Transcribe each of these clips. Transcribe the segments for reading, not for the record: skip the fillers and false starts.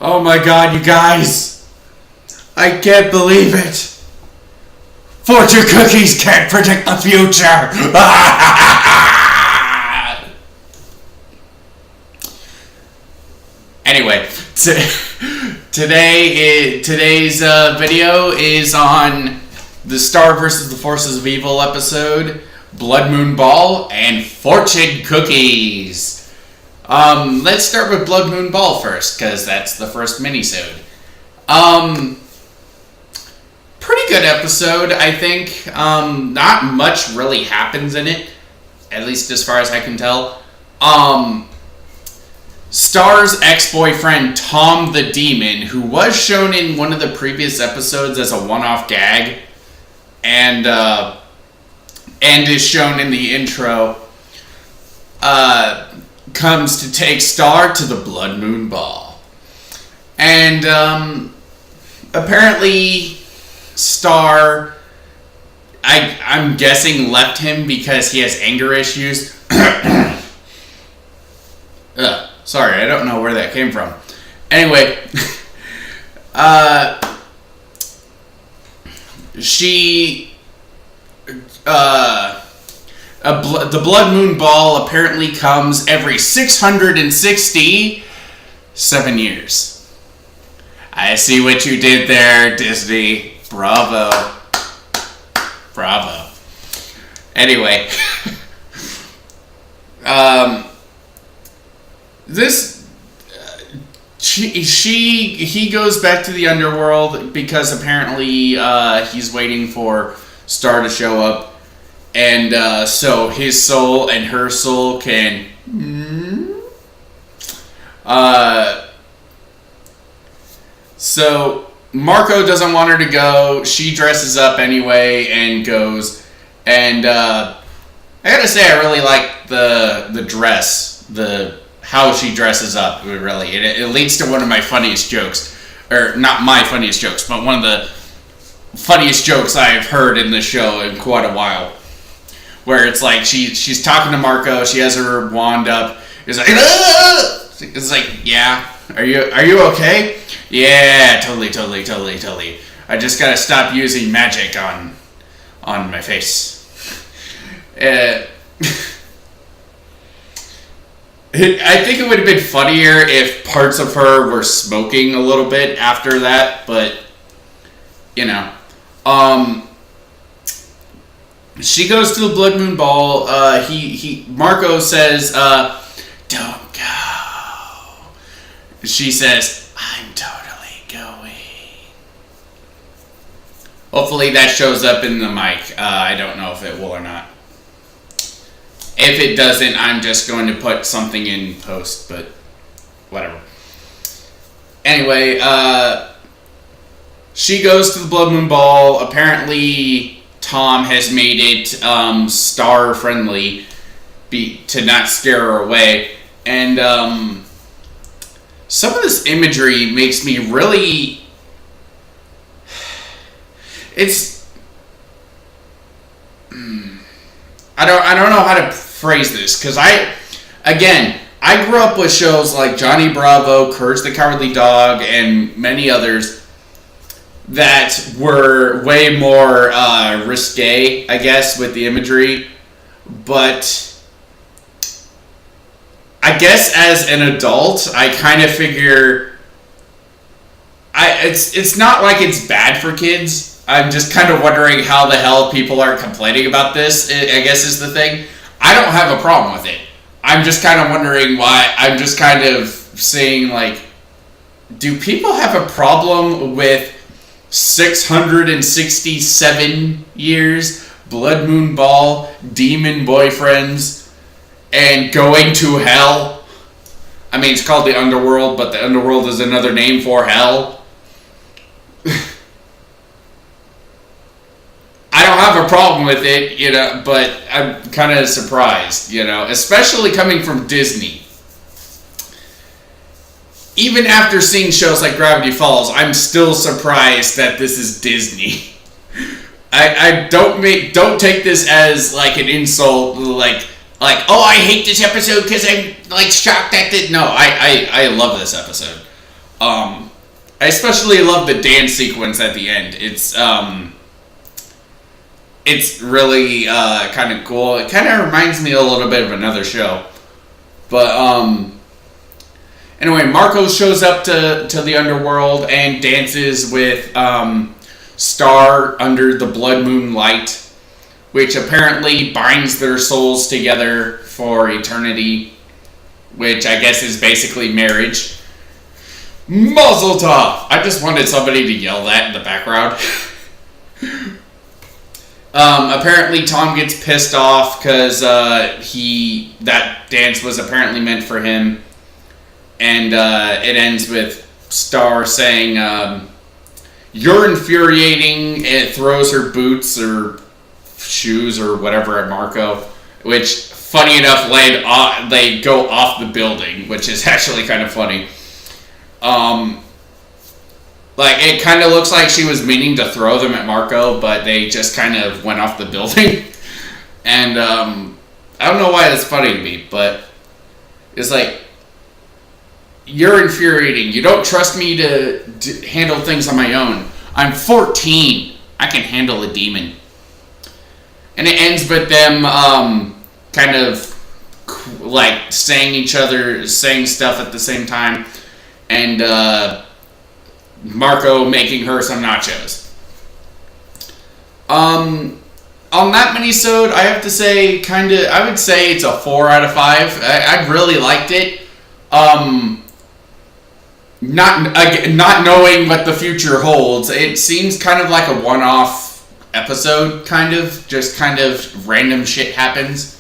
Oh my god, you guys! I can't believe it! Fortune cookies can't predict the future! Anyway, today's video is on the Star vs. the Forces of Evil episode, Blood Moon Ball, and Fortune Cookies. Let's start with Blood Moon Ball first, because that's the first minisode. Pretty good episode, I think. Not much really happens in it, at least as far as I can tell. Star's ex-boyfriend, Tom the Demon, who was shown in one of the previous episodes as a one-off gag, and is shown in the intro, comes to take Star to the Blood Moon Ball. And, apparently, Star, I'm guessing, left him because he has anger issues. Sorry, I don't know where that came from. Anyway, the Blood Moon Ball apparently comes every 667 years. I see what you did there, Disney. Bravo. Bravo. Anyway. He goes back to the underworld because apparently he's waiting for Star to show up, and so his soul and her soul can so Marco doesn't want her to go. She dresses up anyway and goes, and I gotta say I really like the dress, how she dresses up. Really, it leads to one of my funniest jokes, or not my funniest jokes, but one of the funniest jokes I've heard in the show in quite a while, where it's like she's talking to Marco, she has her wand up, it's like yeah, are you okay? Yeah, totally. I just gotta stop using magic on my face. I think it would have been funnier if parts of her were smoking a little bit after that, but you know. She goes to the Blood Moon Ball. Marco says, "Don't go." She says, "I'm totally going." Hopefully that shows up in the mic. I don't know if it will or not. If it doesn't, I'm just going to put something in post, but whatever. Anyway, she goes to the Blood Moon Ball. Apparently, Tom has made it Star friendly to not scare her away. And some of this imagery makes me really... I don't know how to phrase this, because I grew up with shows like Johnny Bravo, Courage the Cowardly Dog, and many others that were way more risque, I guess, with the imagery. But I guess as an adult, I kind of figure it's not like it's bad for kids. I'm just kind of wondering how the hell people are complaining about this, I guess is the thing. I don't have a problem with it. I'm just kind of wondering why. I'm just kind of saying, like, do people have a problem with 667 years, Blood Moon Ball, demon boyfriends, and going to hell? I mean, it's called the Underworld, but the Underworld is another name for hell. I don't have a problem with it, you know, but I'm kind of surprised, you know, especially coming from Disney. Even after seeing shows like Gravity Falls, I'm still surprised that this is Disney. I don't take this as like an insult, like oh, I hate this episode because I'm like shocked at it. No, I love this episode. I especially love the dance sequence at the end. It's really kind of cool. It kind of reminds me a little bit of another show. But anyway, Marco shows up to the underworld and dances with Star under the blood moon light, which apparently binds their souls together for eternity, which I guess is basically marriage. Mazel tov! I just wanted somebody to yell that in the background. Apparently Tom gets pissed off because that dance was apparently meant for him, and it ends with Star saying, "You're infuriating." It throws her boots or shoes or whatever at Marco, which, funny enough, they go off the building, which is actually kind of funny. Like, it kind of looks like she was meaning to throw them at Marco, but they just kind of went off the building. And, I don't know why that's funny to me, but it's like, you're infuriating. You don't trust me to handle things on my own. I'm 14. I can handle a demon. And it ends with them, kind of, like, saying stuff at the same time. And, Marco making her some nachos. On that minisode, I have to say, I would say it's a 4 out of 5. I really liked it. Not knowing what the future holds, it seems kind of like a one-off episode, just kind of random shit happens.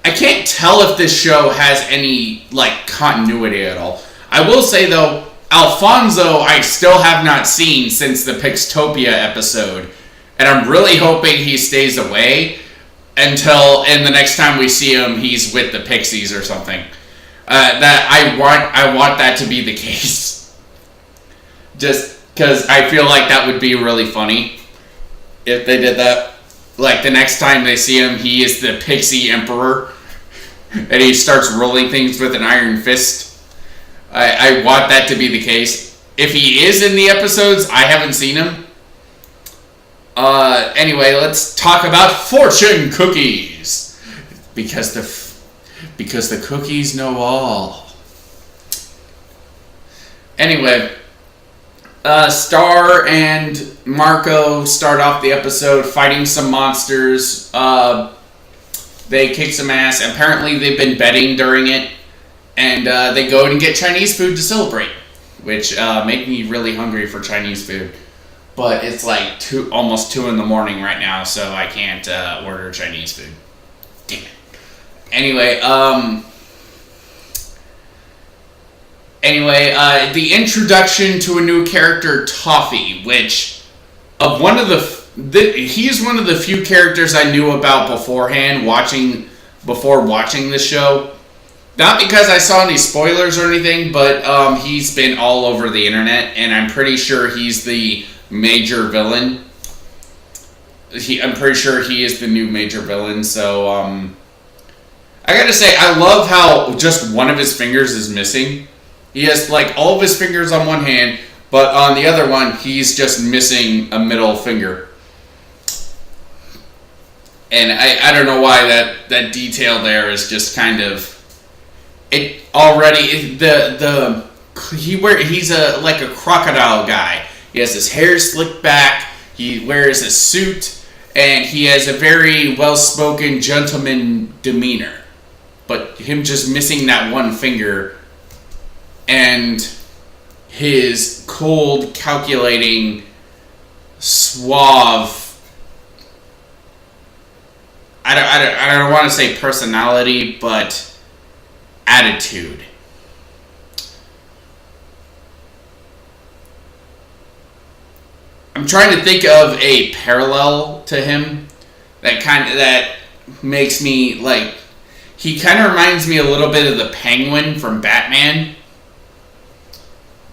I can't tell if this show has any, like, continuity at all. I will say, though, Alfonso I still have not seen since the Pixtopia episode, and I'm really hoping he stays away until, and the next time we see him, he's with the Pixies or something. That I want that to be the case. Just because I feel like that would be really funny if they did that. Like, the next time they see him, he is the Pixie Emperor, and he starts rolling things with an iron fist. I want that to be the case. If he is in the episodes, I haven't seen him. Anyway, let's talk about fortune cookies, because the cookies know all. Anyway, Star and Marco start off the episode fighting some monsters. They kick some ass. Apparently they've been betting during it. And they go and get Chinese food to celebrate. Which make me really hungry for Chinese food. But it's like almost 2 in the morning right now, so I can't order Chinese food. Damn it. Anyway, the introduction to a new character, Toffee, which he's one of the few characters I knew about beforehand before watching this show. Not because I saw any spoilers or anything, but he's been all over the internet, and I'm pretty sure he's the major villain. I'm pretty sure he is the new major villain, so I gotta say, I love how just one of his fingers is missing. He has, like, all of his fingers on one hand, but on the other one, he's just missing a middle finger. And I don't know why that detail there is just kind of... It already... He's like a crocodile guy. He has his hair slicked back, he wears a suit, and he has a very well-spoken gentleman demeanor. But him just missing that one finger... and his cold, calculating, suave, I don't want to say personality, but attitude. I'm trying to think of a parallel to him that makes me, like, he kind of reminds me a little bit of the Penguin from Batman.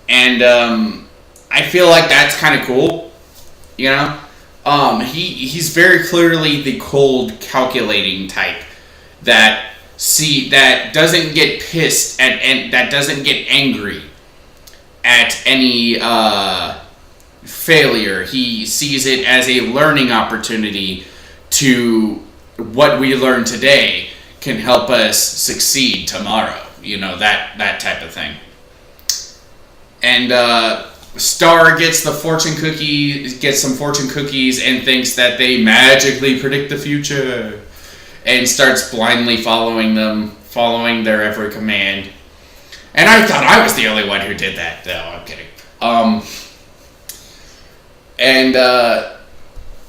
And I feel like that's kind of cool, you know? He's very clearly the cold, calculating type that that doesn't get pissed at, and that doesn't get angry at any failure. He sees it as a learning opportunity to what we learn today can help us succeed tomorrow. That type of thing. And Star gets some fortune cookies and thinks that they magically predict the future, and starts blindly following their every command. And I thought I was the only one who did that. No, I'm kidding.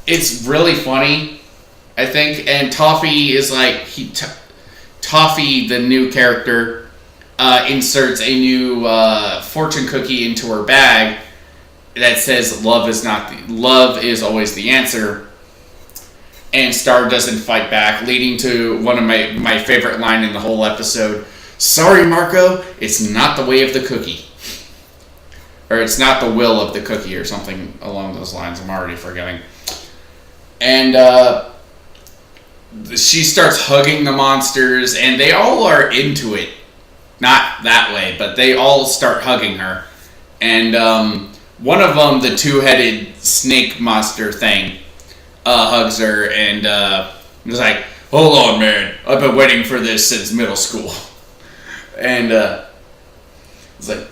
It's really funny, I think. And Toffee is like Toffee, the new character, inserts a new fortune cookie into her bag that says love is always the answer. And Star doesn't fight back, leading to one of my favorite line in the whole episode. Sorry, Marco, it's not the way of the cookie. Or it's not the will of the cookie, or something along those lines. I'm already forgetting. And she starts hugging the monsters, and they all are into it. Not that way, but they all start hugging her. And one of them, the two-headed snake monster thing, hugs her and is like, hold on, man. I've been waiting for this since middle school. And it's like,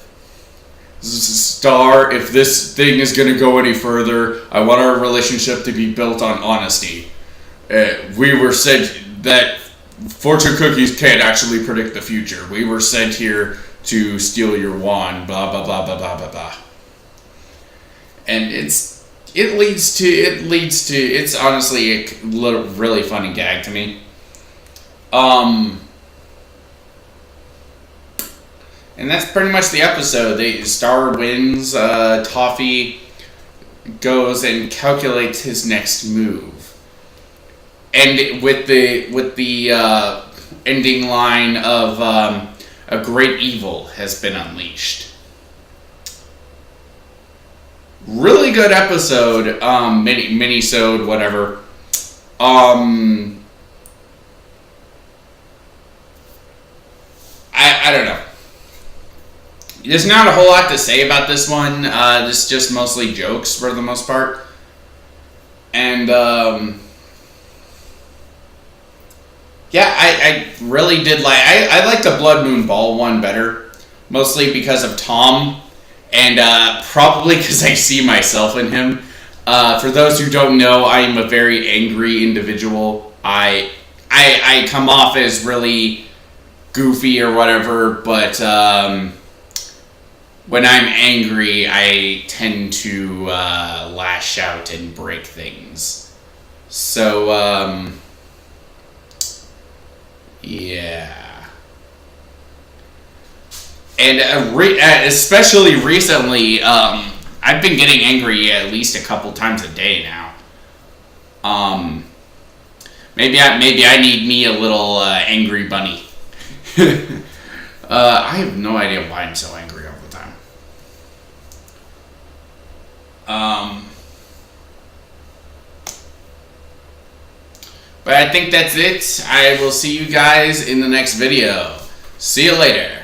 Star, if this thing is going to go any further, I want our relationship to be built on honesty. We were said that fortune cookies can't actually predict the future. We were sent here to steal your wand, blah, blah, blah, blah, blah, blah, blah. And it's honestly a really funny gag to me. And that's pretty much the episode. Star wins. Toffee goes and calculates his next move, and with the ending line of a great evil has been unleashed. Really good episode. Mini-sode, whatever. I don't know. There's not a whole lot to say about this one. This is just mostly jokes for the most part. And, yeah, I really did like... I like the Blood Moon Ball one better. Mostly because of Tom. And probably because I see myself in him. For those who don't know, I am a very angry individual. I come off as really goofy or whatever, but... when I'm angry, I tend to lash out and break things. So, yeah. And especially recently, I've been getting angry at least a couple times a day now. Maybe I need me a little angry bunny. I have no idea why I'm so angry all the time. But I think that's it. I will see you guys in the next video. See you later.